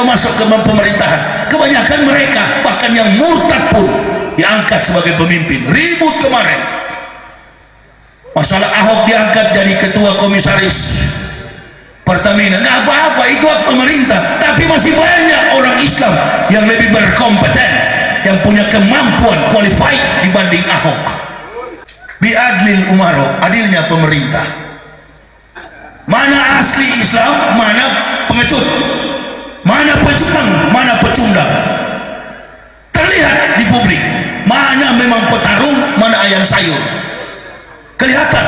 kalau masuk ke pemerintahan, kebanyakan mereka bahkan yang murtad pun diangkat sebagai pemimpin. Ribut kemarin masalah Ahok diangkat jadi ketua komisaris Pertamina, nggak apa-apa, itu hak pemerintah. Tapi masih banyak orang Islam yang lebih berkompeten, yang punya kemampuan qualified dibanding Ahok. Biadlil umaro, adilnya pemerintah. Mana asli Islam, mana pengecut, mana pecundang, mana pecundang. Terlihat di publik mana memang petarung, mana ayam sayur. Kelihatan.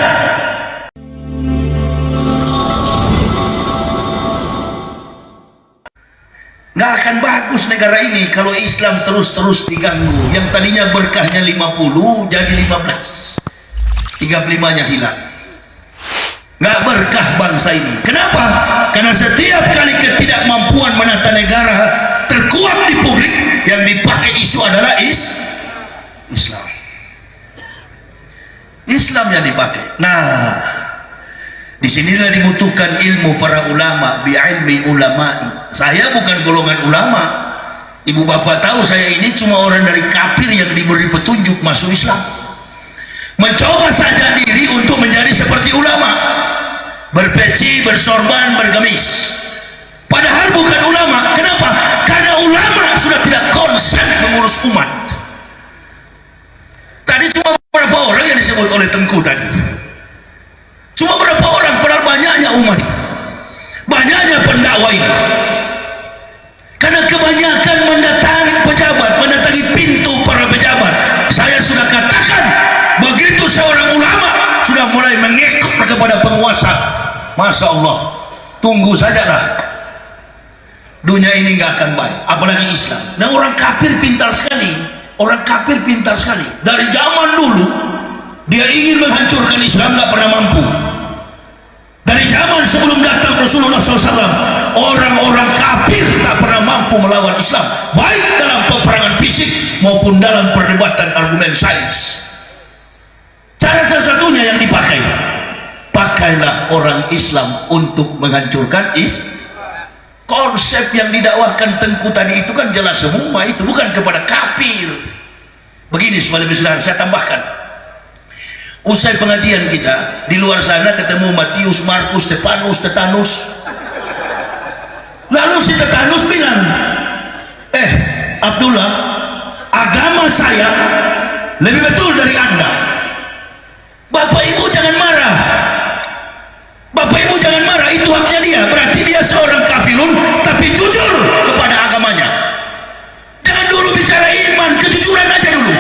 Nggak akan bagus negara ini kalau Islam terus-terus diganggu. Yang tadinya berkahnya 50 jadi 15, 35-nya hilang. Nggak berkah bangsa ini. Kenapa? Karena setiap kali ketidakmampuan menata negara terkuak di publik, yang dipakai isu adalah Islam. Islam yang dipakai. Nah, disinilah dibutuhkan ilmu para ulama, bi'ilmi ulama'i. Saya bukan golongan ulama. Ibu bapak tahu saya ini cuma orang dari kafir yang diberi petunjuk masuk Islam. Mencoba saja diri untuk menjadi seperti ulama, berpeci, bersorban, bergamis. Padahal bukan ulama. Kenapa? Karena ulama sudah tidak konsen mengurus umat. Tadi cuma berapa orang yang disebut oleh Tengku tadi? Cuma berapa orang? Padahal banyaknya umat, banyaknya pendakwah ini. Karena kebanyakan mendatangi pejabat, mendatangi pintu para pejabat. Saya sudah katakan, begitu seorang ulama sudah mulai mengikut kepada penguasa, Masya Allah, tunggu sajalah, dunia ini nggak akan baik, apalagi Islam. Nah, orang kafir pintar sekali, orang kafir pintar sekali. Dari zaman dulu dia ingin menghancurkan Islam, nggak pernah mampu. Dari zaman sebelum datang Rasulullah SAW, orang-orang kafir tak pernah mampu melawan Islam, baik dalam peperangan fisik maupun dalam perdebatan argumen sains. Cara salah satunya yang dipakai, pakailah orang Islam untuk menghancurkan konsep yang didakwahkan Tengku tadi itu kan jelas semua, itu bukan kepada kafir. Begini sebagai saudara, saya tambahkan. Usai pengajian kita di luar sana ketemu Matius, Markus, Stefanus, Tetanus. Lalu si Tetanus bilang, Abdullah, agama saya lebih betul dari Anda. Bapak ibu jangan marah, bapak ibu jangan marah, itu haknya dia. Berarti dia seorang kafirun tapi jujur kepada agamanya. Jangan dulu bicara iman, kejujuran aja dulu.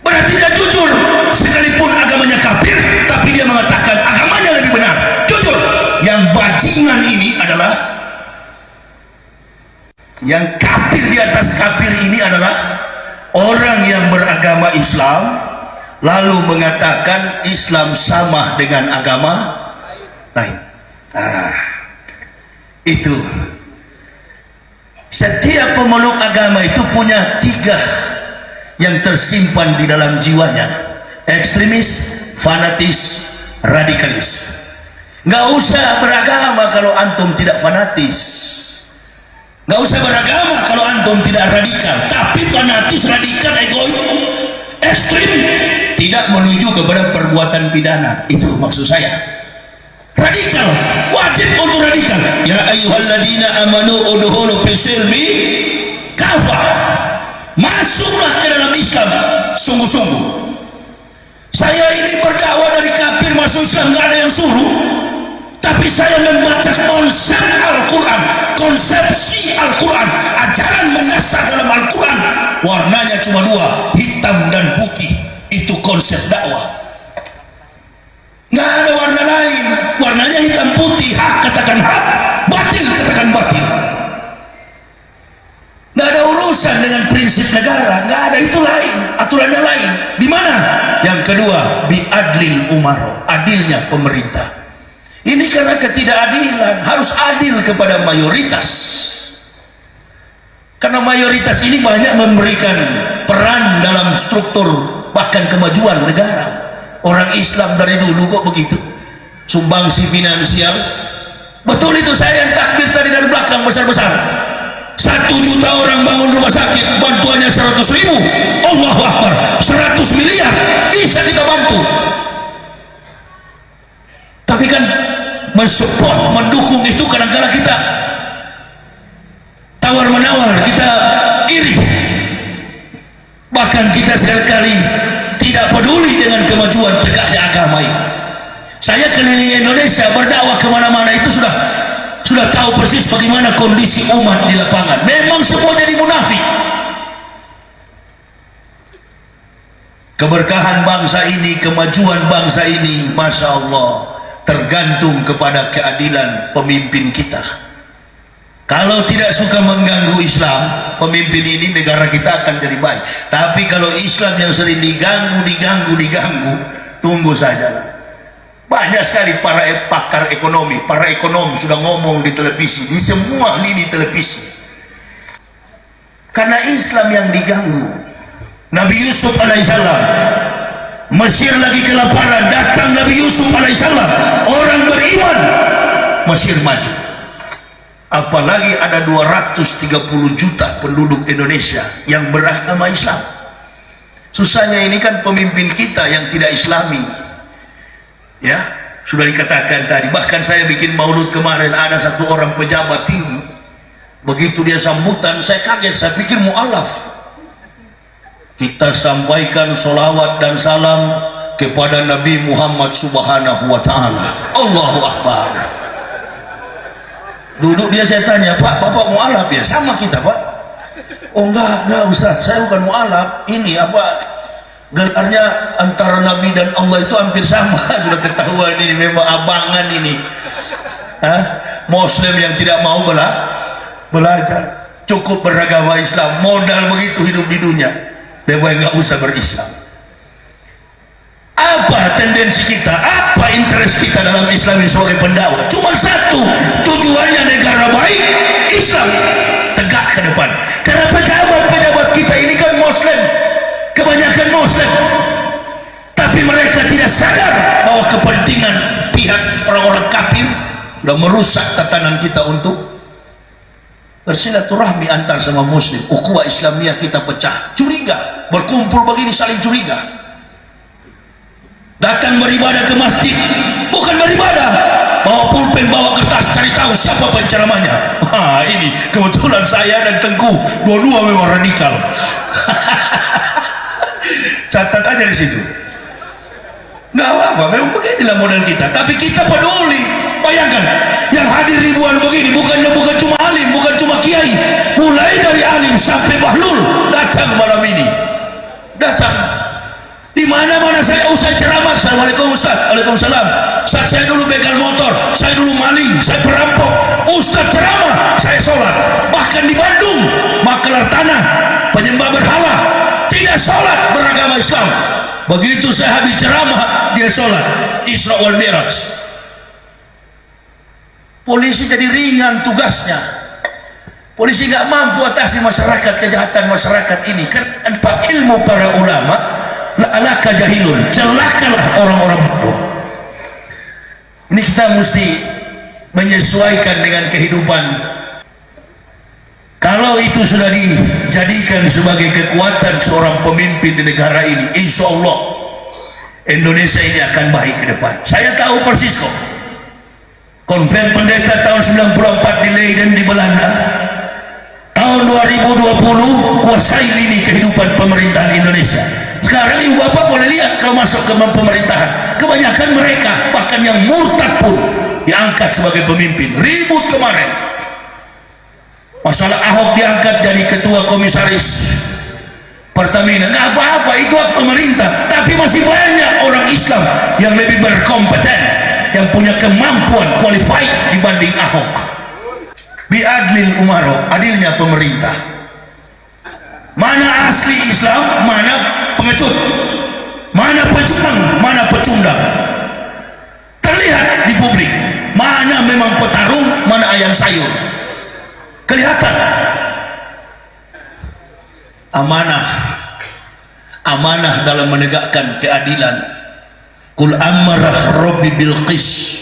Berarti dia jujur, sekalipun agamanya kafir, tapi dia mengatakan agamanya lebih benar, jujur. Yang bajingan ini adalah, yang kafir di atas kafir ini adalah orang yang beragama Islam lalu mengatakan Islam sama dengan agama lain. Itu setiap pemeluk agama itu punya 3 yang tersimpan di dalam jiwanya: ekstremis, fanatis, radikalis. Nggak usah beragama kalau antum tidak fanatis, nggak usah beragama kalau antum tidak radikal. Tapi fanatis, radikal, egois, ekstrim tidak menuju kepada perbuatan pidana. Itu maksud saya. Radikal wajib untuk radikal. Ya ayyuhalladzina amanu udkhulu fisilmi kafa, masuklah ke dalam Islam sungguh-sungguh. Saya ini berdakwah dari kafir masuk Islam, nggak ada yang suruh. Tapi saya membaca konsep Al-Quran, konsepsi Al-Quran, ajaran mendasar dalam Al-Quran. Warnanya cuma 2, hitam dan putih. Itu konsep dakwah. Nggak ada warna lain. Warnanya hitam putih. Hak katakan hak, batil katakan batil. Nggak ada urusan dengan prinsip negara, nggak ada, itu lain, aturannya lain. Di mana? Yang kedua, biadlil umaro, adilnya pemerintah. Ini karena ketidakadilan, harus adil kepada mayoritas. Karena mayoritas ini banyak memberikan peran dalam struktur bahkan kemajuan negara. Orang Islam dari dulu kok begitu, sumbangsi finansial. Betul itu, saya yang takbir tadi dari belakang besar-besar. 1 juta orang bangun rumah sakit, bantuannya 100.000. Allahu Akbar, 100 miliar bisa kita bantu. Tapi kan mensupport, mendukung itu kadang-kadang kita tawar-menawar, kita iri. Bahkan kita sekali-kali tidak peduli dengan kemajuan tegaknya agama ini. Saya keliling Indonesia berdakwah kemana-mana, itu sudah tahu persis bagaimana kondisi umat di lapangan. Memang semua jadi munafik. Keberkahan bangsa ini, kemajuan bangsa ini, Masya Allah, tergantung kepada keadilan pemimpin kita. Kalau tidak suka mengganggu Islam, pemimpin ini, negara kita akan jadi baik. Tapi kalau Islam yang sering diganggu, tunggu saja. Banyak sekali para pakar ekonomi, para ekonom sudah ngomong di televisi, di semua lini televisi. Karena Islam yang diganggu. Nabi Yusuf alaihissalam, Mesir lagi kelaparan, datang Nabi Yusuf alaihissalam, orang beriman, Mesir maju. Apalagi ada 230 juta penduduk Indonesia yang beragama Islam. Susahnya ini kan pemimpin kita yang tidak Islami. Ya, sudah dikatakan tadi. Bahkan saya bikin maulud kemarin, ada satu orang pejabat tinggi, begitu dia sambutan, saya kaget, saya pikir mu'alaf. Kita sampaikan solawat dan salam kepada Nabi Muhammad subhanahu wa ta'ala. Allahu Akbar. Duduk dia, saya tanya, Pak, Bapak mu'alaf ya? Sama kita, Pak. Oh enggak Ustaz, saya bukan mu'alaf. Ini apa, gelarnya antara Nabi dan Allah itu hampir sama. Sudah ketahuan ini, memang abangan ini. Muslim yang tidak mau belajar, cukup beragama Islam, modal begitu hidup di dunia, memang nggak usah berislam. Apa tendensi kita, apa interest kita dalam Islam ini sebagai pendakwah? Cuma satu, tujuannya negara baik, Islam tegak ke depan. Karena pejabat-pejabat kita ini kan Muslim, kebanyakan Muslim, tapi mereka tidak sadar bahwa kepentingan pihak orang-orang kafir sudah merusak tatanan kita untuk bersilaturahmi antar sama Muslim. Ukhuwah Islamiyah kita pecah, curiga, berkumpul begini saling curiga. Datang beribadah ke masjid, bukan beribadah, bawa pulpen, bawa kertas, cari tahu siapa penceramahnya. Ini kebetulan saya dan Tengku dua-dua memang radikal. Catat aja di situ. Nggak apa-apa, memang beginilah model kita. Tapi kita peduli. Bayangkan, yang hadir ribuan begini, bukan cuma alim, bukan cuma kiai, mulai dari alim sampai bahlul datang malam ini. Datang. Di mana-mana saya usai ceramah, Assalamualaikum Ustaz, Waalaikumsalam. Saat saya dulu begal motor, saya dulu maling, saya perampok. Ustaz ceramah, saya sholat. Bahkan di Bandung, makelar tanah, penyembah berhala, tidak sholat, beragama Islam. Begitu saya habis ceramah, dia sholat Isra wal Mi'raj. Polisi jadi ringan tugasnya. Polisi nggak mampu atasi masyarakat, kejahatan masyarakat ini. Kan tanpa ilmu para ulama, la'alaka jahilun, celakalah orang-orang bodoh. Ini kita mesti menyesuaikan dengan kehidupan. Kalau itu sudah dijadikan sebagai kekuatan seorang pemimpin di negara ini, insya Allah Indonesia ini akan baik ke depan. Saya tahu persis kok. Konven pendeta tahun 94 di Leiden di Belanda, tahun 2020 kuasai lini kehidupan pemerintahan Indonesia. Sekarang ibu bapak boleh lihat kalau masuk ke pemerintahan, kebanyakan mereka bahkan yang murtad pun diangkat sebagai pemimpin. Ribut kemarin masalah Ahok diangkat jadi ketua komisaris Pertamina, nggak apa-apa, itu hak pemerintah. Tapi masih banyak orang Islam yang lebih berkompeten, yang punya kemampuan qualified dibanding Ahok. Biadlil umaro, adilnya pemerintah. Mana asli Islam, mana pengecut, mana pecundang, mana pecundang. Terlihat di publik mana memang petarung, mana ayam sayur. Kelihatan. Amanah dalam menegakkan keadilan. Qul amarah rabbi bil qis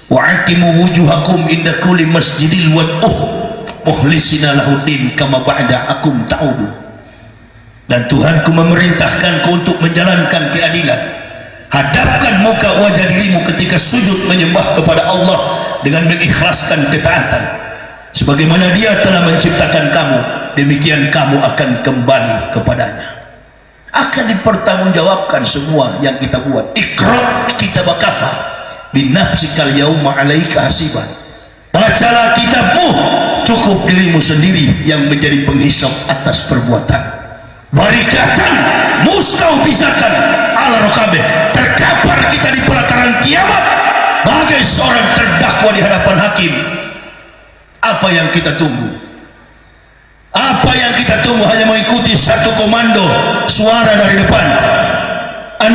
wa aqimu wujuhakum inda kulli masjidil wad'uh. mukhlisina lahuddin kama ba'da'akum ta'udu. Dan Tuhanku memerintahkanku untuk menjalankan keadilan. Hadapkan muka wajah dirimu ketika sujud menyembah kepada Allah dengan mengikhlaskan ketaatan. Sebagaimana Dia telah menciptakan kamu, demikian kamu akan kembali kepadanya. Akan dipertanggungjawabkan semua yang kita buat. Iqra kitabaka kafa binafsikal yauma 'alaika hasiban. Bacalah kitabmu, cukup dirimu sendiri yang menjadi penghisap atas perbuatan. Barikatan mustawfizatan ala rukabeh, terkapar kita di pelataran kiamat bagai seorang terdakwa di hadapan hakim. Apa yang kita tunggu? Apa yang kita tunggu? Hanya mengikuti satu komando suara dari depan. 600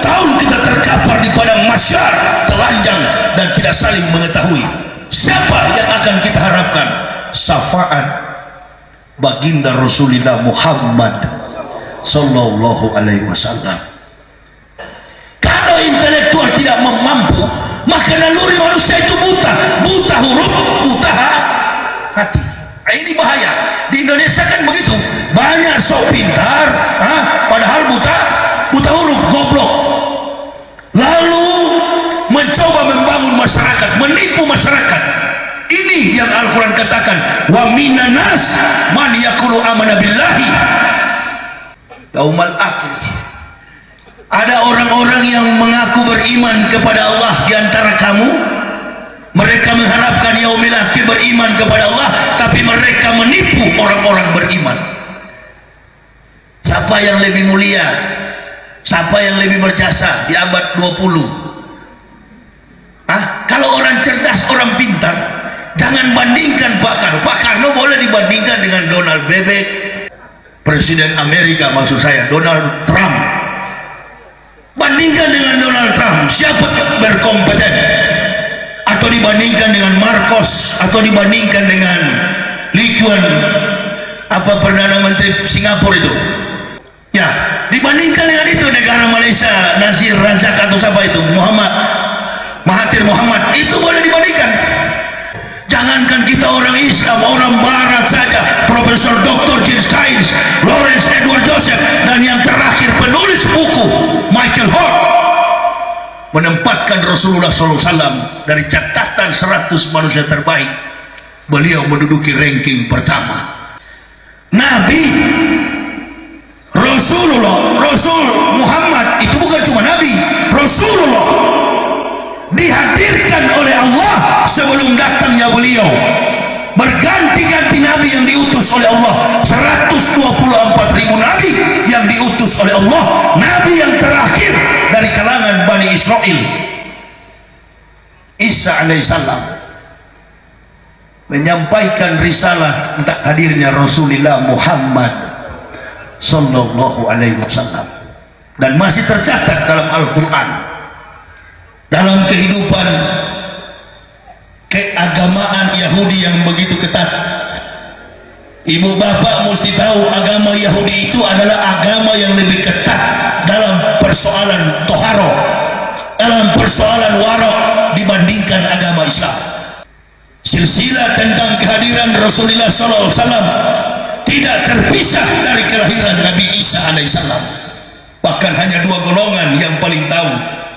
tahun kita terkapar di padang mahsyar, telanjang dan tidak saling mengetahui. Siapa yang akan kita harapkan? Syafaat baginda Rasulullah Muhammad sallallahu alaihi wasallam. Kalau intelektual tidak mampu, maka naluri manusia itu buta huruf, buta hati. Ini bahaya. Di Indonesia kan begitu, banyak sok pintar, padahal buta huruf, goblok. Lalu mencoba membangun masyarakat, menipu masyarakat. Ini yang Al-Quran katakan, wa minan nas man yaqulu amana billahi yaumal akhir. Ada orang-orang yang mengaku beriman kepada Allah di antara kamu. Mereka mengharapkan yaumil akhir, beriman kepada Allah, tapi mereka menipu orang-orang beriman. Siapa yang lebih mulia? Siapa yang lebih berjasa di abad 20? Kalau orang cerdas, orang pintar, jangan bandingkan Pak Karno boleh dibandingkan dengan Donald Bebek, Presiden Amerika maksud saya, Donald Trump. Bandingkan dengan Donald Trump, siapa berkompeten? Atau dibandingkan dengan Marcos, atau dibandingkan dengan Lee Kuan, Perdana Menteri Singapura itu. Ya, dibandingkan dengan itu negara Malaysia, Nazir Razak atau siapa itu, Mahathir Muhammad, itu boleh dibandingkan. Jangankan kita orang Islam, orang Barat saja, Profesor Dr. James Keynes, Lawrence Edward Joseph, dan yang terakhir penulis buku Michael Hort menempatkan Rasulullah SAW dari catatan 100 manusia terbaik. Beliau menduduki ranking pertama. Nabi Rasul Muhammad itu bukan cuma Nabi, Rasulullah dihadirkan oleh Allah sebelum datangnya beliau. Berganti-ganti Nabi yang diutus oleh Allah, 124.000 Nabi yang diutus oleh Allah. Nabi yang terakhir dari kalangan Bani Israel, Isa alaihissalam, menyampaikan risalah tentang hadirnya Rasulullah Muhammad sallallahu alaihi wasallam, dan masih tercatat dalam Al-Quran. Dalam kehidupan keagamaan Yahudi yang begitu ketat, ibu bapak mesti tahu agama Yahudi itu adalah agama yang lebih ketat dalam persoalan toharo, dalam persoalan warok dibandingkan agama Islam. Silsilah tentang kehadiran Rasulullah SAW tidak terpisah dari kelahiran Nabi Isa alaihissalam. Bahkan hanya dua golongan yang paling tahu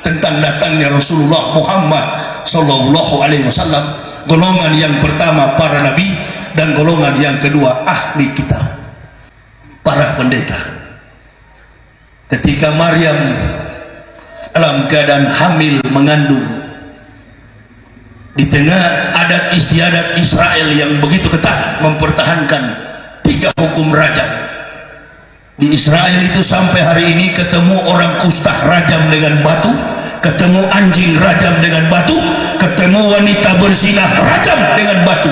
tentang datangnya Rasulullah Muhammad sallallahu alaihi wasallam. Golongan yang pertama para nabi, dan golongan yang kedua ahli kitab, para pendeta. Ketika Maryam dalam keadaan hamil mengandung, di tengah adat istiadat Israel yang begitu ketat mempertahankan 3 hukum rajam. Di Israel itu sampai hari ini ketemu orang kusta rajam dengan batu, ketemu anjing rajam dengan batu, ketemu wanita berzinah rajam dengan batu.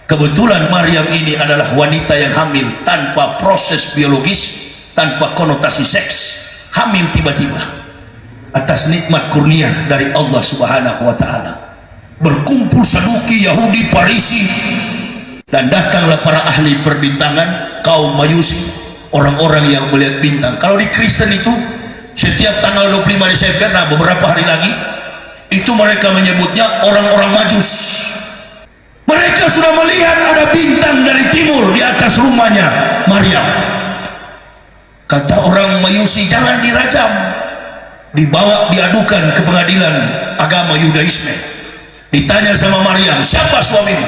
Kebetulan Maryam ini adalah wanita yang hamil tanpa proses biologis, tanpa konotasi seks, hamil tiba-tiba atas nikmat kurnia dari Allah Subhanahu wa taala. Berkumpul Saduki, Yahudi, Parisi, dan datanglah para ahli perbintangan, kaum Majusi, orang-orang yang melihat bintang. Kalau di Kristen itu setiap tanggal 25 Desember, nah beberapa hari lagi, itu mereka menyebutnya orang-orang Majus. Mereka mereka sudah melihat ada bintang dari timur di atas rumahnya Maryam. Kata orang Majusi, jangan dirajam, dibawa diadukan ke pengadilan agama Yudaisme. Ditanya sama Maryam, siapa suamimu?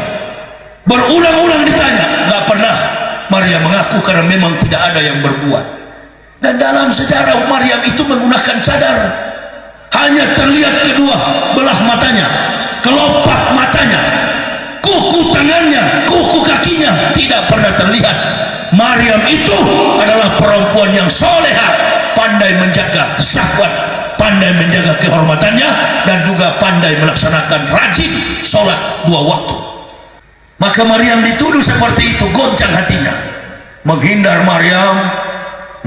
Berulang-ulang ditanya, nggak pernah Maryam mengaku karena memang tidak ada yang berbuat. Dan dalam sejarah Maryam itu menggunakan cadar, hanya terlihat kedua belah matanya, kelopak matanya, kuku tangannya, kuku kakinya tidak pernah terlihat. Maryam itu adalah perempuan yang soleha, pandai menjaga syahwat, pandai menjaga kehormatannya, dan juga pandai melaksanakan rajin sholat 2 waktu. Maka Maryam dituduh seperti itu, goncang hatinya. Menghindar Maryam,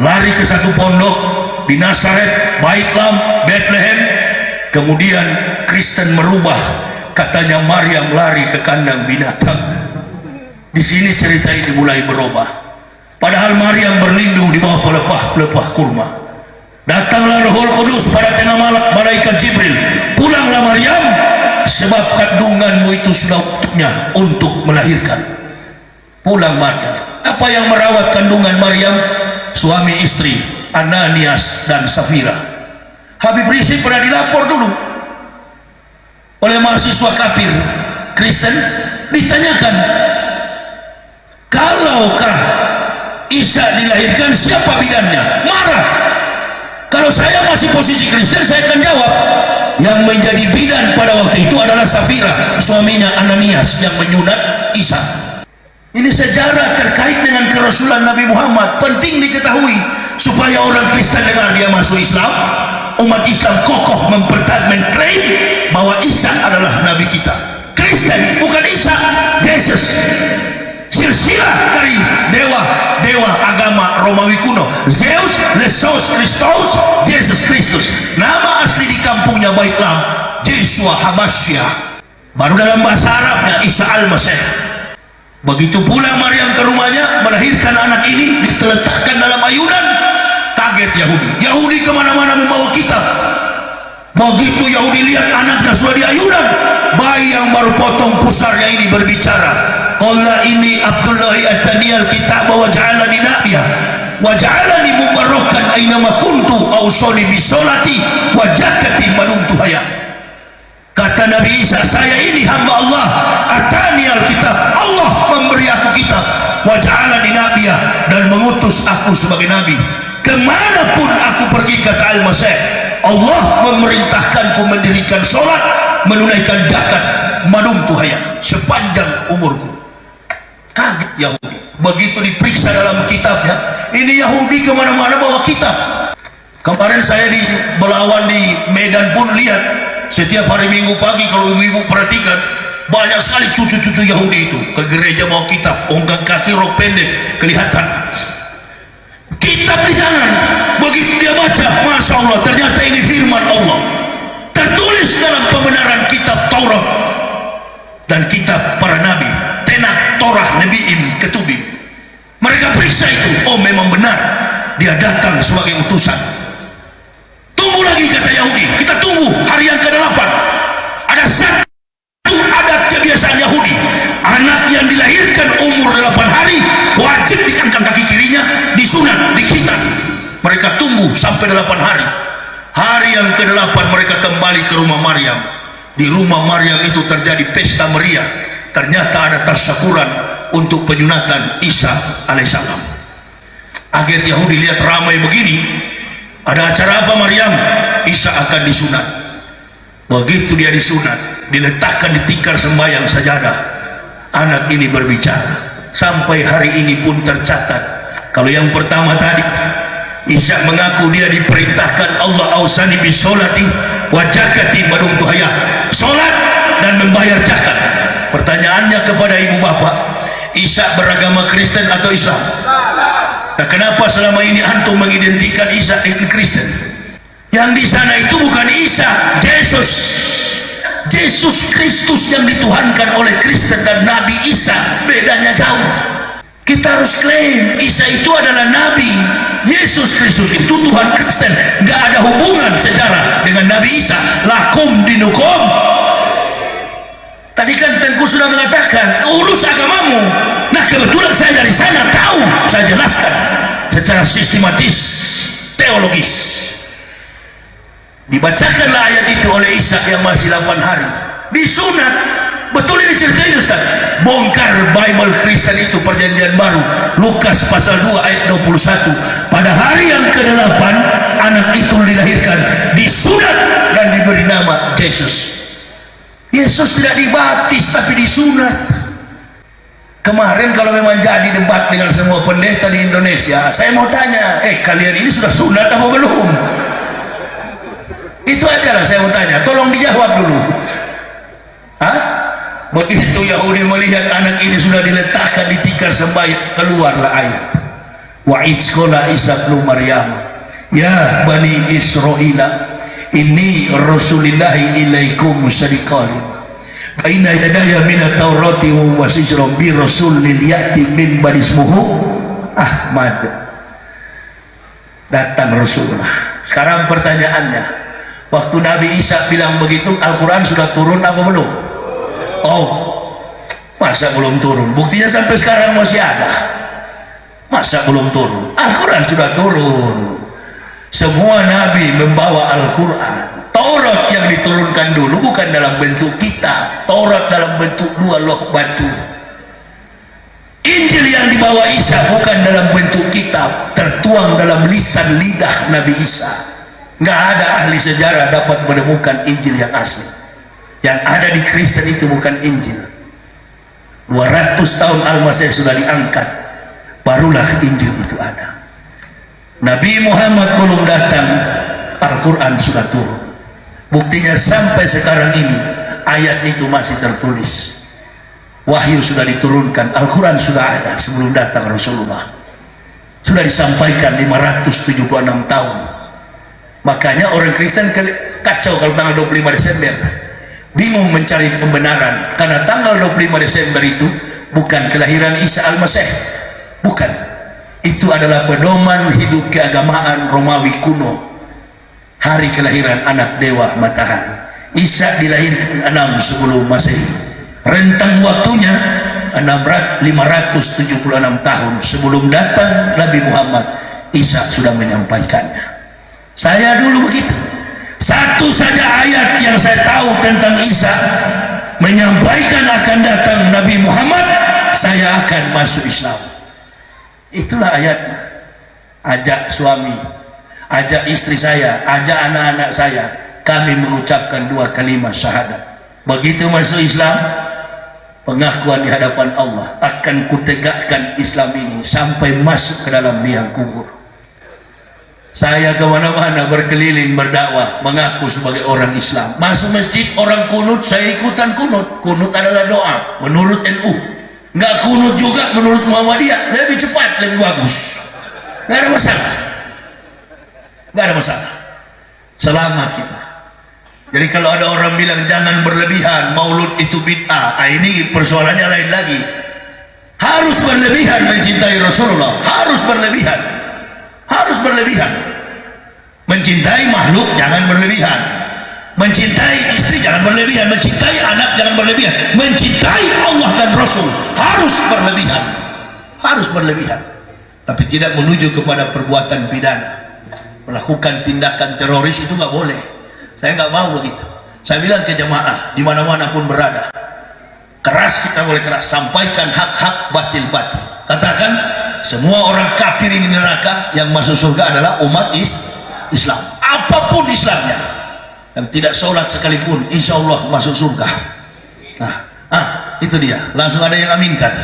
lari ke satu pondok di Nazaret, Baitlam, Bethlehem. Kemudian Kristen merubah, katanya Maryam lari ke kandang binatang. Di sini cerita ini mulai berubah. Padahal Maryam berlindung di bawah pelepah-pelepah kurma. Datanglah Rohul Kudus pada tengah malam, malaikat Jibril. Pulanglah Maryam, sebab kandunganmu itu sudah waktunya untuk melahirkan. Pulang Maryam. Apa yang merawat kandungan Maryam? Suami istri Ananias dan Safira. Habib Rizik pernah dilapor dulu oleh mahasiswa kafir Kristen, ditanyakan, kalaukah Isa dilahirkan, siapa bidannya? Marah. Kalau saya masih posisi Kristen, saya akan jawab, yang menjadi bidan pada waktu itu adalah Safira, suaminya Ananias yang menyunat Isa. Ini sejarah terkait dengan kerasulan Nabi Muhammad, penting diketahui supaya orang Kristen dengar dia masuk Islam. Umat Islam kokoh mengklaim bahwa Isa adalah Nabi kita. Kristen bukan Isa, Yesus. Silsilah dari dewa agama Romawi kuno, Zeus, Lesos, Christos, Yesus Kristus. Nama asli di kampungnya Baitlam, Yeshua Hamasya. Baru dalam bahasa Arabnya Isa Al-Masih. Begitu pulang Maryam ke rumahnya, melahirkan anak ini, diletakkan dalam ayunan. Kaget Yahudi kemana-mana membawa kitab. Begitu Yahudi lihat anaknya sudah di ayunan, bayi yang baru potong pusarnya ini berbicara, qala ini Abdullahi ataniyal kitab wa ja'alani nabiyya wa ja'alani mubarakan ainama kuntu awsani bisolati wa zakati manumtu hayat. Kata Nabi Isa, saya ini hamba Allah, ataniyal kitab, Allah memberi aku kitab, wa ja'alani nabiyya, dan mengutus aku sebagai nabi. Kemanapun aku pergi, kata Al-Masih, Allah memerintahkanku mendirikan sholat, menunaikan zakat, manumtu hayat, sepanjang umurku. Kaget Yahudi. Begitu diperiksa dalam kitabnya, ini Yahudi kemana-mana bawa kitab. Kemarin saya di Belawan di Medan pun lihat, setiap hari Minggu pagi kalau ibu-ibu perhatikan, banyak sekali cucu-cucu Yahudi itu ke gereja bawa kitab, ongkang kaki, rok pendek, kelihatan kitab di tangan. Begitu dia baca, Masya Allah, ternyata ini firman Allah, tertulis dalam pembenaran kitab Taurat dan kitab para nabi, Tenak, Torah, Nebi'im, Ketubim. Mereka periksa itu, oh memang benar dia datang sebagai utusan. Tunggu lagi, kata Yahudi, kita tunggu hari yang ke-8. Ada satu adat kebiasaan Yahudi, anak yang dilahirkan umur 8 hari wajib diangkat kaki kirinya, disunat, dikhitan. Mereka tunggu sampai 8 hari. Hari yang ke-8 mereka kembali ke rumah Maryam. Di rumah Maryam itu terjadi pesta meriah. Ternyata ada tasyakuran untuk penyunatan Isa alaihissalam. Agen Yahudi lihat ramai begini, ada acara apa Maryam? Isa akan disunat. Begitu dia disunat, diletakkan di tikar sembahyang sajadah, anak ini berbicara. Sampai hari ini pun tercatat. Kalau yang pertama tadi, Isa mengaku dia diperintahkan Allah ausani bisolati wa zakati madumtu hayah, solat dan membayar zakat. Pertanyaannya kepada ibu bapak, Isa beragama Kristen atau Islam? Nah, kenapa selama ini antum mengidentikan Isa dengan Kristen? Yang di sana itu bukan Isa, Yesus. Yesus Kristus yang dituhankan oleh Kristen dan Nabi Isa bedanya jauh. Kita harus klaim Isa itu adalah Nabi. Yesus Kristus itu Tuhan Kristen. Gak ada hubungan sejarah dengan Nabi Isa. Lakum dinukum. Tadi kan Tengku sudah mengatakan secara sistematis, teologis. Dibacakanlah ayat itu oleh Isa yang masih 8 hari, disunat. Betul ini ceritanya Ustaz. Bongkar Bible Kristen itu perjanjian baru, Lukas pasal 2 ayat 21. Pada hari yang ke-8 anak itu dilahirkan, disunat dan diberi nama Yesus. Yesus tidak dibaptis tapi disunat. Kemarin kalau memang jadi debat dengan semua pendeta di Indonesia, saya mau tanya, kalian ini sudah sunat apa belum? Itu ajalah saya mau tanya, tolong dijawab dulu. Hah? Begitu Yahudi melihat anak ini sudah diletakkan di tikar sembahyang, keluarlah ayat. Wa idskola Isa bin Maryam, ya bani Israila, inni rasulillahi ilaikum musaddiqan baina yadaya minat taurati wa sijrom bi rasulil ya'ti min bani ismuhu Ahmad. Datang Rasulullah. Sekarang pertanyaannya, waktu Nabi Isa bilang begitu, Al-Quran sudah turun apa belum? Oh, masa belum turun? Buktinya sampai sekarang masih ada. Masa belum turun? Al-Quran sudah turun. Semua nabi membawa Al-Quran. Taurat yang diturunkan dulu bukan dalam bentuk kitab, Taurat dalam bentuk 2 loh batu. Injil yang dibawa Isa bukan dalam bentuk kitab, tertuang dalam lisan lidah Nabi Isa. Nggak ada ahli sejarah dapat menemukan Injil yang asli. Yang ada di Kristen itu bukan Injil. 200 tahun Al-Masih sudah diangkat, barulah Injil itu ada. Nabi Muhammad belum datang, Al-Quran sudah turun. Buktinya sampai sekarang ini ayat itu masih tertulis. Wahyu sudah diturunkan, Al-Quran sudah ada sebelum datang Rasulullah. Sudah disampaikan 576 tahun. Makanya orang Kristen kacau kalau tanggal 25 Desember. Bingung mencari pembenaran karena tanggal 25 Desember itu bukan kelahiran Isa Al-Masih, bukan. Itu adalah pedoman hidup keagamaan Romawi kuno, hari kelahiran anak dewa matahari. Isa dilahirkan 6 sebelum Masehi, rentang waktunya 576 tahun sebelum datang Nabi Muhammad. Isa sudah menyampaikannya. Saya dulu begitu. Satu saja ayat yang saya tahu tentang Isa menyampaikan akan datang Nabi Muhammad, saya akan masuk Islam. Itulah ayatnya. Ajak suami, ajak istri saya, ajak anak-anak saya, kami mengucapkan 2 kalimat syahadat. Begitu masuk Islam, pengakuan di hadapan Allah, akan kutegakkan Islam ini sampai masuk ke dalam liang kubur. Saya kemana-mana berkeliling berdakwah, mengaku sebagai orang Islam. Masuk masjid orang kunut, saya ikutan kunut. Kunut adalah doa menurut NU. Nggak kunut juga menurut Muhammadiyah, lebih cepat, lebih bagus. Nggak ada masalah, nggak ada masalah. Selamat kita. Jadi kalau ada orang bilang jangan berlebihan, maulud itu bid'ah, ini persoalannya lain lagi. Harus berlebihan mencintai Rasulullah, harus berlebihan. Harus berlebihan. Mencintai makhluk jangan berlebihan. Mencintai istri jangan berlebihan. Mencintai anak jangan berlebihan. Mencintai Allah dan Rasul harus berlebihan. Harus berlebihan. Tapi tidak menuju kepada perbuatan pidana. Melakukan tindakan teroris itu nggak boleh. Saya nggak mau begitu. Saya bilang ke jemaah di mana-mana pun berada, keras kita boleh keras, sampaikan hak-hak, batil-batil. Katakan semua orang kafir ini neraka, yang masuk surga adalah umat Islam, apapun Islamnya. Yang tidak sholat sekalipun insya Allah masuk surga. Itu dia, langsung ada yang aminkan.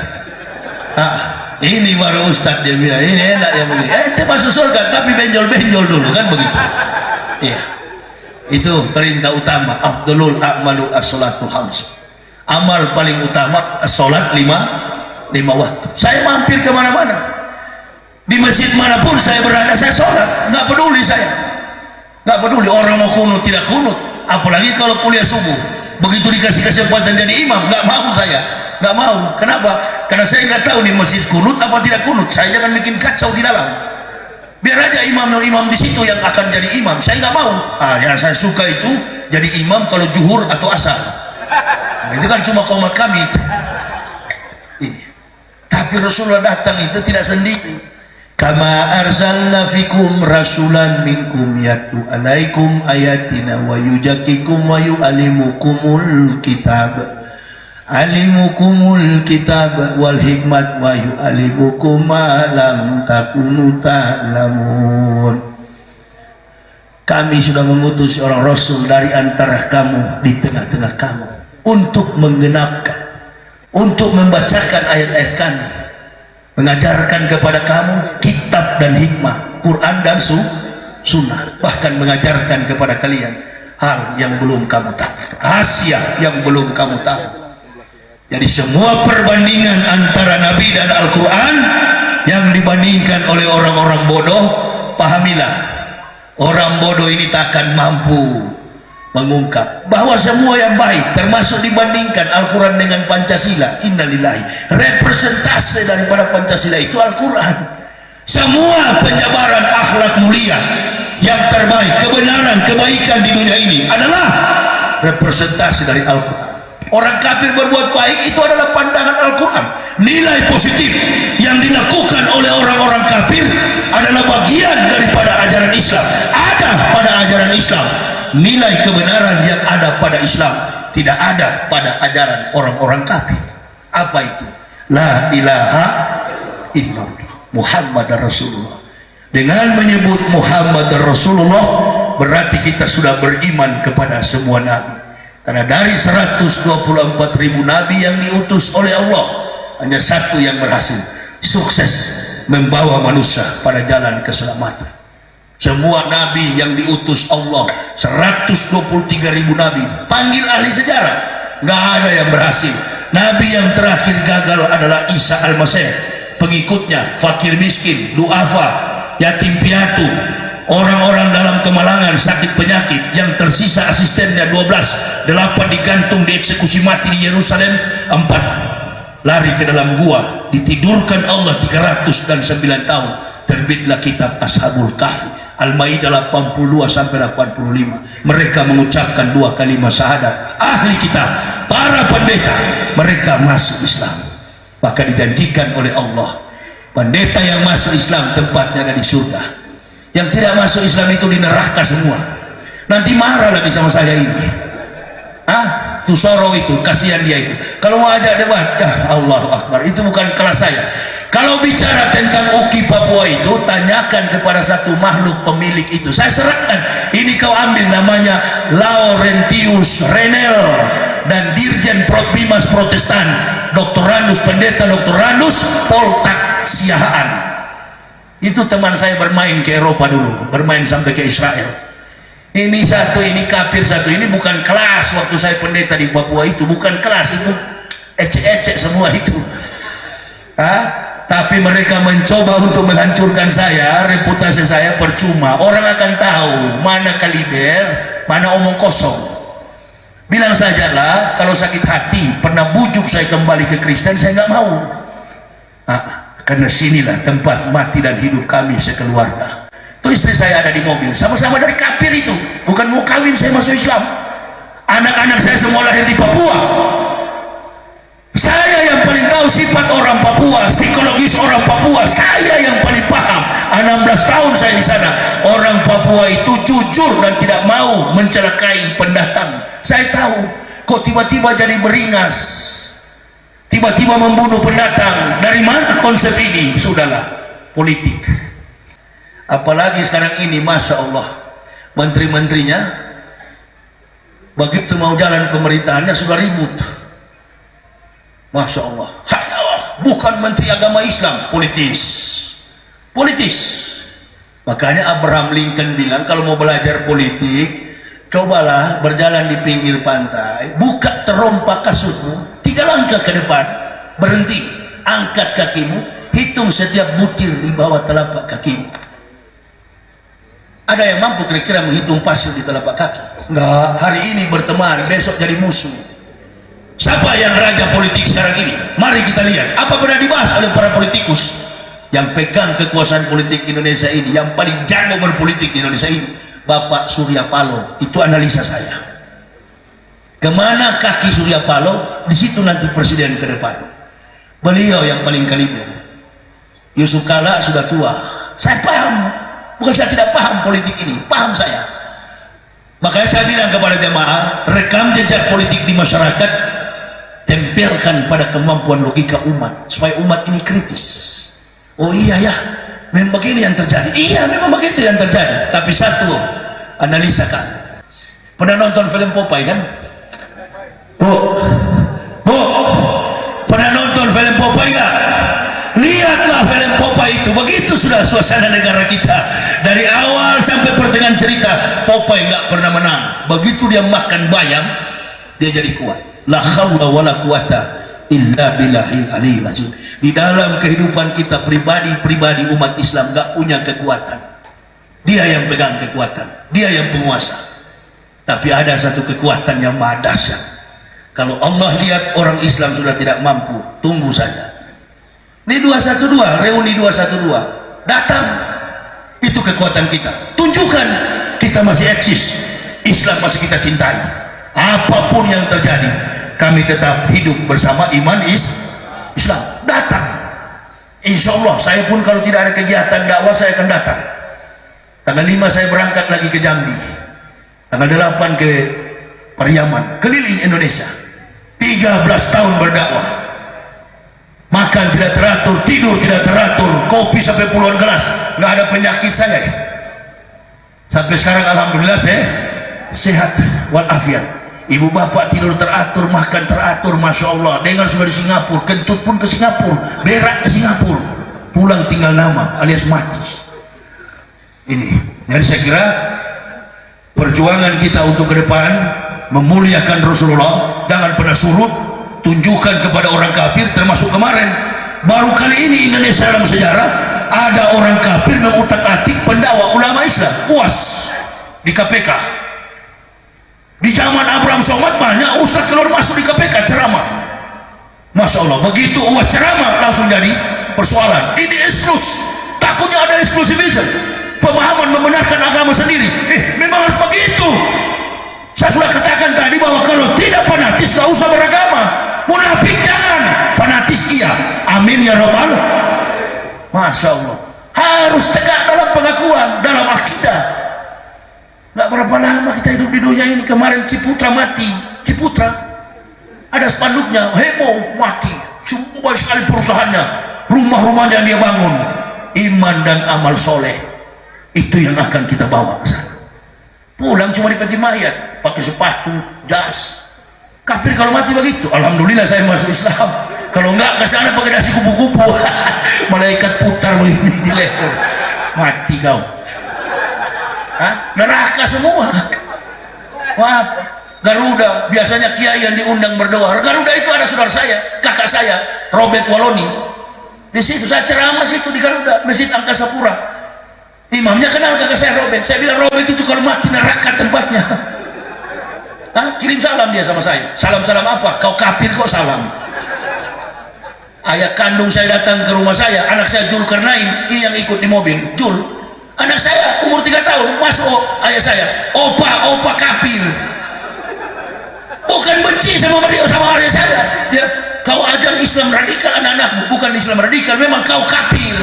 Ini baru Ustadz dia bilang ini enak yang begini, itu masuk surga tapi benjol-benjol dulu kan begitu. Iya, itu perintah utama. Afdalul a'malu as-salatu khams. Amal paling utama sholat 5 waktu. Saya mampir kemana-mana, di masjid manapun saya berada, saya sholat, nggak peduli saya, nggak peduli orang mau kunut tidak kunut, apalagi kalau kuliah subuh. Begitu dikasih kesempatan jadi imam, nggak mau saya, nggak mau. Kenapa? Karena saya nggak tahu di masjid kunut apa tidak kunut. Saya jangan bikin kacau di dalam. Biar aja imam di situ yang akan jadi imam. Saya nggak mau. Yang saya suka itu jadi imam kalau zuhur atau asar. Itu kan cuma qomat kami itu. Ini. Tapi Rasulullah datang itu tidak sendiri. Kama arsalna fikum rasulan minkum yatlu alaikum ayatina wa yujakikum wa yu'alimukumul kitab wal hikmat wa yu'alimukum ma lam takunu ta'lamun. Kami sudah mengutus seorang rasul dari antara kamu di tengah-tengah kamu untuk menggenapkan, untuk membacakan ayat-ayat kami, mengajarkan kepada kamu kitab dan hikmah, Quran dan sunnah, bahkan mengajarkan kepada kalian hal yang belum kamu tahu, rahasia yang belum kamu tahu. Jadi semua perbandingan antara Nabi dan Al-Quran yang dibandingkan oleh orang-orang bodoh, pahamilah, orang bodoh ini tak akan mampu mengungkap bahwa semua yang baik, termasuk dibandingkan Al-Quran dengan Pancasila. Innalillahi, representase daripada Pancasila itu Al-Quran. Semua penyebaran akhlak mulia yang terbaik, kebenaran, kebaikan di dunia ini adalah representasi dari Al-Quran. Orang kafir berbuat baik itu adalah pandangan Al-Quran. Nilai positif yang dilakukan oleh orang-orang kafir adalah bagian daripada ajaran Islam. Ada pada ajaran Islam nilai kebenaran yang ada pada Islam, tidak ada pada ajaran orang-orang kafir. Apa itu? La ilaha illallah Muhammad Rasulullah. Dengan menyebut Muhammad Rasulullah berarti kita sudah beriman kepada semua nabi. Karena dari 124.000 nabi yang diutus oleh Allah, hanya satu yang berhasil, sukses membawa manusia pada jalan keselamatan. Semua nabi yang diutus Allah, 123.000 nabi, panggil ahli sejarah, nggak ada yang berhasil. Nabi yang terakhir gagal adalah Isa Al-Masih. Pengikutnya fakir miskin, duafa, yatim piatu, orang-orang dalam kemalangan, sakit penyakit. Yang tersisa asistennya 12, 8 digantung, dieksekusi mati di Yerusalem, 4 lari ke dalam gua, ditidurkan Allah 309 tahun. Terbitlah kitab Ashabul Kahfi, Al-Maidah 82 sampai 85. Mereka mengucapkan 2 kalimat syahadat. Ahli kitab, para pendeta, mereka masuk Islam. Maka dijanjikan oleh Allah, pendeta yang masuk Islam tempatnya ada di surga. Yang tidak masuk Islam itu di neraka semua. Nanti marah lagi sama saya ini. Fusoro itu, kasihan dia itu. Kalau mau ajak debat, Allahu Akbar, itu bukan kelas saya. Kalau bicara tentang UKI Papua itu, tanyakan kepada satu makhluk pemilik itu. Saya serahkan. Ini kau ambil, namanya Laurentius Renel dan Dirjen Protbimas Protestan, Doktorandus, pendeta Doktorandus Poltak Siahaan. Itu teman saya bermain ke Eropa dulu, bermain sampai ke Israel. Ini satu, ini kafir satu. Ini bukan kelas waktu saya pendeta di Papua itu, bukan kelas itu, ecek-ecek semua itu. Tapi mereka mencoba untuk menghancurkan saya, reputasi saya percuma. Orang akan tahu mana kaliber, mana omong kosong. Bilang sajalah kalau sakit hati, pernah bujuk saya kembali ke Kristen, saya nggak mau. Karena sinilah tempat mati dan hidup kami sekeluarga. Tuh istri saya ada di mobil, sama-sama dari kafir itu. Bukan mau kawin saya masuk Islam. Anak-anak saya semua lahir di Papua. Saya yang paling tahu sifat orang Papua, psikologis orang Papua. Saya yang paling paham. 16 tahun saya di sana. Orang Papua itu jujur dan tidak mau mencelakai pendatang. Saya tahu. Kok tiba-tiba jadi beringas, tiba-tiba membunuh pendatang. Dari mana konsep ini? Sudahlah, politik. Apalagi sekarang ini, Masya Allah, menteri-menterinya begitu mau jalan pemerintahannya sudah ribut. Masya Allah, saya bukan menteri agama Islam, politis. Makanya Abraham Lincoln bilang, kalau mau belajar politik, cobalah berjalan di pinggir pantai, buka terompa kasutmu, 3 langkah ke depan, berhenti, angkat kakimu, hitung setiap butir di bawah telapak kakimu. Ada yang mampu kira-kira menghitung pasir di telapak kaki? Enggak. Hari ini berteman, besok jadi musuh. Siapa yang raja politik sekarang ini? Mari kita lihat. Apa pernah dibahas oleh para politikus yang pegang kekuasaan politik Indonesia ini, yang paling jago berpolitik di Indonesia ini? Bapak Surya Paloh. Itu analisa saya. Kemana kaki Surya Paloh, di situ nanti presiden ke depan. Beliau yang paling kaliber. Yusuf Kala sudah tua. Saya paham, bukan saya tidak paham politik ini, paham saya. Makanya saya bilang kepada jemaah, rekam jejak politik di masyarakat, tempelkan pada kemampuan logika umat, supaya umat ini kritis. Oh iya ya, memang begini yang terjadi. Iya, memang begitu yang terjadi. Tapi satu, analisakan. Pernah nonton film Popeye kan? Bu, pernah nonton film Popeye nggak? Lihatlah film Popeye itu. Begitu sudah suasana negara kita. Dari awal sampai pertengahan cerita, Popeye nggak pernah menang. Begitu dia makan bayam, dia jadi kuat. La haula wala quwata illa billahil aliyil azim. Di dalam kehidupan kita pribadi umat Islam nggak punya kekuatan. Dia yang pegang kekuatan, dia yang penguasa. Tapi ada satu kekuatan yang maha dahsyat. Kalau Allah lihat orang Islam sudah tidak mampu, tunggu saja. Ini 212, reuni 212 datang, itu kekuatan kita. Tunjukkan kita masih eksis, Islam masih kita cintai. Apapun yang terjadi, kami tetap hidup bersama iman Islam. Datang, insya Allah. Saya pun kalau tidak ada kegiatan dakwah, saya akan datang. Tanggal 5 saya berangkat lagi ke Jambi, tanggal 8 ke Pariaman, keliling Indonesia. 13 tahun berdakwah, makan tidak teratur, tidur tidak teratur, kopi sampai puluhan gelas, nggak ada penyakit saya. Sampai sekarang alhamdulillah saya sehat walafiat. Ibu bapak tidur teratur, makan teratur, masya Allah. Dengar sudah di Singapura, kentut pun ke Singapura, berak ke Singapura, pulang tinggal nama alias mati. Ini, jadi saya kira perjuangan kita untuk ke depan memuliakan Rasulullah, jangan pernah surut. Tunjukkan kepada orang kafir, termasuk kemarin, baru kali ini Indonesia dalam sejarah ada orang kafir mengutak-atik pendakwa ulama Islam, UAS di KPK. Di zaman Abraham Somad banyak ustaz keluar masuk di KPK ceramah, masya Allah. Begitu UAS ceramah langsung jadi persoalan. Ini eksklus, takutnya ada eksklusivisme, pemahaman membenarkan agama sendiri. Memang harus begitu. Saya sudah katakan tadi bahwa kalau tidak fanatis gak usah beragama. Munafik jangan, fanatis iya. Amin ya Rabbal. Masya Allah, harus tegak dalam pengakuan, dalam akidah. Gak berapa lama kita hidup di dunia ini. Kemarin Ciputra mati, Ciputra ada spanduknya, heboh, mati. Cuma sekali perusahaannya, rumah-rumahnya dia bangun. Iman dan amal soleh, itu yang akan kita bawa ke sana. Pulang cuma dipeti mayat, pakai sepatu, jas. Kafir kalau mati begitu. Alhamdulillah saya masuk Islam. Kalau enggak ke sana pakai dasi kupu-kupu. Malaikat putar begini di leher. Mati kau. Hah? Neraka semua. Wah, Garuda, biasanya kiai yang diundang berdoa. Garuda itu ada saudara saya, kakak saya, Robert Waloni. Di situ saya ceramah situ di Garuda, Masjid Angkasa Pura. Imamnya kenal kakak saya Robert. Saya bilang, Robert itu kalau mati neraka tempatnya. Hah? Kirim salam dia sama saya. Salam-salam apa? Kau kafir kok salam. Ayah kandung saya datang ke rumah saya, anak saya Zulkarnain, ini yang ikut di mobil, Jul. Anak saya umur 3 tahun, masuk ayah saya, opa kafir. Bukan benci sama ayah saya. Dia, kau ajar Islam radikal anak-anakmu, bukan Islam radikal, memang kau kafir.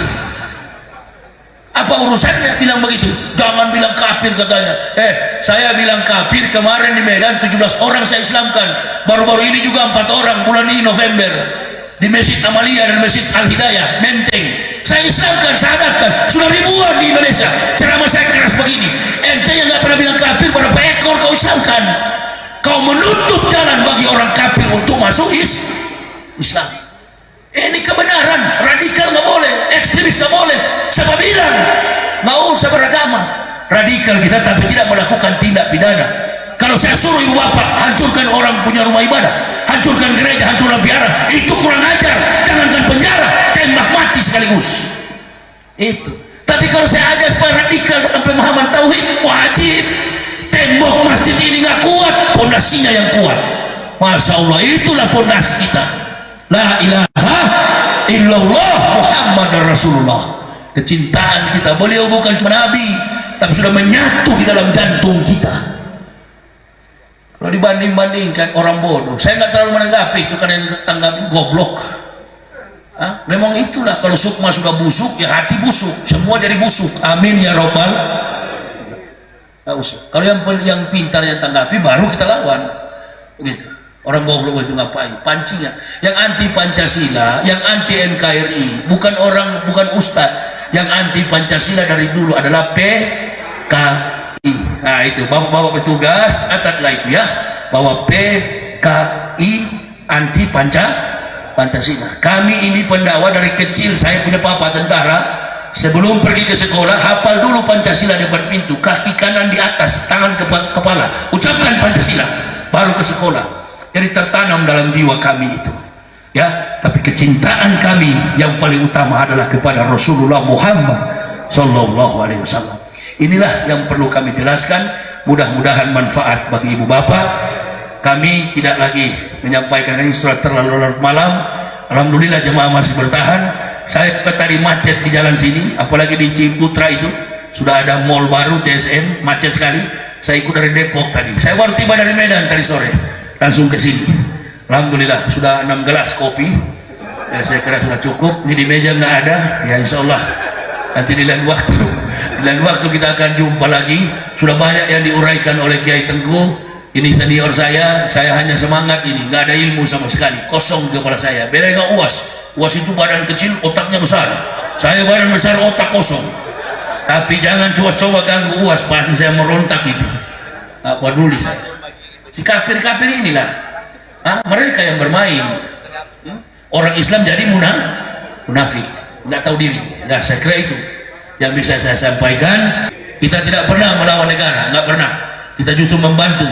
Apa urusannya bilang begitu? Jangan bilang kafir katanya. Saya bilang kafir kemarin di Medan 17 orang saya Islamkan. Baru-baru ini juga 4 orang bulan ini November di Masjid Amalia dan Masjid Al Hidayah Menteng. Saya Islamkan, sadarkan. Sudah ribuan di Indonesia. Ceramah saya keras begini. Ente yang nggak pernah bilang kafir, berapa ekor kau Islamkan? Kau menutup jalan bagi orang kafir untuk masuk Islam. Ini kebenaran, radikal nggak boleh, ekstremis nggak boleh. Siapa bilang? Nggak usah beragama. Radikal kita tapi tidak melakukan tindak pidana. Kalau saya suruh ibu bapak hancurkan orang punya rumah ibadah, hancurkan gereja, hancurkan vihara, itu kurang ajar. Jangankan penjara, tembak mati sekaligus. Itu. Tapi kalau saya ajak supaya radikal dalam pemahaman tauhid, wajib. Tembok masjid ini nggak kuat, pondasinya yang kuat. Masya Allah, itulah pondasi kita. La ilaha illallah Muhammad Rasulullah. Kecintaan kita, beliau bukan cuma nabi, tapi sudah menyatu di dalam jantung kita. Kalau dibanding-bandingkan orang bodoh, saya nggak terlalu menanggapi itu, karena yang tanggapi goblok. Hah? Memang itulah, kalau sukma sudah busuk, ya hati busuk, semua jadi busuk. Amin ya robbal. Kalau yang pintar yang tanggapi, baru kita lawan. Begitu. Orang goblok itu ngapain? Pancingan. Yang anti Pancasila, yang anti NKRI, bukan ustadz. Yang anti Pancasila dari dulu adalah PKI. Nah itu, bapak petugas, catatlah itu ya, bahwa PKI anti Pancasila. Kami ini pendakwa dari kecil, saya punya papa tentara. Sebelum pergi ke sekolah, hafal dulu Pancasila depan pintu, kaki kanan di atas, tangan ke kepala, ucapkan Pancasila, baru ke sekolah. Jadi tertanam dalam jiwa kami itu. Ya, tapi kecintaan kami yang paling utama adalah kepada Rasulullah Muhammad Sallallahu Alaihi Wasallam. Inilah yang perlu kami jelaskan. Mudah-mudahan manfaat bagi ibu bapak. Kami tidak lagi menyampaikan ini sudah terlalu larut malam. Alhamdulillah jemaah masih bertahan. Saya tadi macet di jalan sini, apalagi di Ciputra itu sudah ada mall baru TSM, macet sekali. Saya ikut dari Depok tadi. Saya baru tiba dari Medan tadi sore, langsung ke sini. Alhamdulillah sudah 6 gelas kopi. Ya, saya kira sudah cukup. Ini di meja nggak ada. Ya insya Allah nanti di lain waktu kita akan jumpa lagi. Sudah banyak yang diuraikan oleh Kiai Tengku. Ini senior saya hanya semangat ini, nggak ada ilmu sama sekali, kosong kepala saya. Beda dengan UAS itu badan kecil, otaknya besar. Saya badan besar, otak kosong. Tapi jangan coba-coba ganggu UAS, pasti saya merontak itu. Nggak peduli saya. Si kafir-kafir inilah, mereka yang bermain. Orang Islam jadi munafik, nggak tahu diri. Nah, saya kira itu yang bisa saya sampaikan. Kita tidak pernah melawan negara, nggak pernah. Kita justru membantu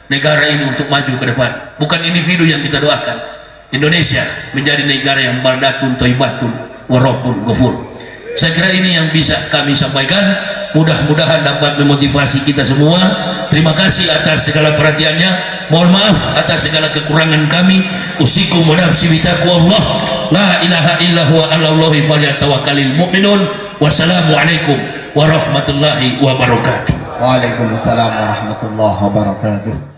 negara ini untuk maju ke depan. Bukan individu yang kita doakan. Indonesia menjadi negara yang baldatun thayyibatun wa rabbun ghafur. Saya kira ini yang bisa kami sampaikan. Mudah-mudahan dapat memotivasi kita semua. Terima kasih atas segala perhatiannya. Mohon maaf atas segala kekurangan kami. Usikum wa nafsi bi taqwallah. La ilaha illa huwa 'alallahi falyatawakkalul mu'minun. Wassalamualaikum warahmatullahi wabarakatuh. Waalaikumsalam warahmatullahi wabarakatuh.